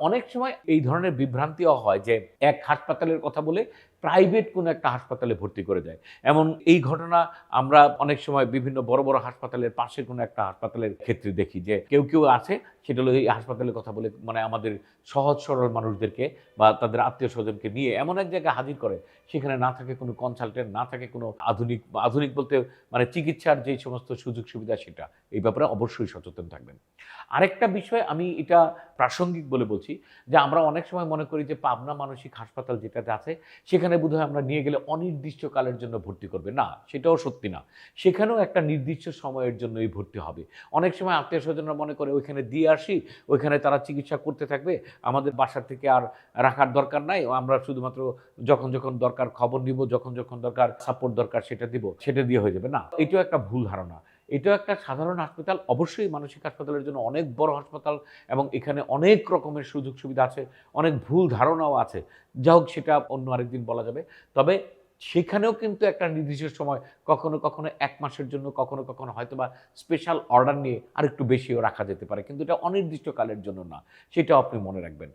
অনেক সময় এই ধরনের বিভ্রান্তিও হয় যে এক হাসপাতালের কথা বলে প্রাইভেট কোনো একটা হাসপাতালে ভর্তি করে দেয়। এমন এই ঘটনা আমরা অনেক সময় বিভিন্ন বড়, বড় হাসপাতালের পাশে কোনো একটা হাসপাতালের ক্ষেত্রে দেখি যে কেউ আছে সেটা হলো এই হাসপাতালের কথা বলে মানে আমাদের সহজ সরল মানুষদেরকে বা তাদের আত্মীয়স্বজনকে নিয়ে এমন এক জায়গায় হাজির করে, সেখানে না থাকে কোনো কনসালটেন্ট, না থাকে কোনো আধুনিক বলতে মানে চিকিৎসার যেই সমস্ত সুযোগ সুবিধা সেটা। এই ব্যাপারে অবশ্যই সচেতন থাকবেন। আরেকটা বিষয় আমি এটা প্রাসঙ্গিক বলে বলছি যে আমরা অনেক সময় মনে করি যে পাবনা মানসিক হাসপাতাল যেটাতে আছে সেখানে বোধহয় আমরা নিয়ে গেলে অনির্দিষ্টকালের জন্য ভর্তি করবে। না, সেটাও সত্যি না। সেখানেও একটা নির্দিষ্ট সময়ের জন্যই ভর্তি হবে। অনেক সময় আত্মীয়স্বজনরা মনে করে ওইখানে দিয়ে আসি, ওইখানে তারা চিকিৎসা করতে থাকবে। আমাদের বাসা থেকে আর রাখার দরকার নাই। আমরা শুধুমাত্র যখন দরকার খবর নিব, যখন দরকার সাপোর্ট দরকার সেটা দিব। সেটা দিয়ে হয়ে যাবে। না, এটাও একটা ভুল ধারণা। এটাও একটা সাধারণ হাসপাতাল। অবশ্যই মানসিক হাসপাতালের জন্য অনেক বড় হাসপাতাল এবং এখানে অনেক রকমের সুযোগ সুবিধা আছে। অনেক ভুল ধারণাও আছে। যা হোক সেটা অন্য আরেকদিন বলা যাবে। তবে সেখানেও কিন্তু একটা নির্দিষ্ট সময় কখনো ১ মাসের জন্য কখনো হয়তোবা স্পেশাল অর্ডার নিয়ে আরেকটু বেশিও রাখা যেতে পারে। কিন্তু এটা অনির্দিষ্টকালের জন্য না। সেটাও আপনি মনে রাখবেন।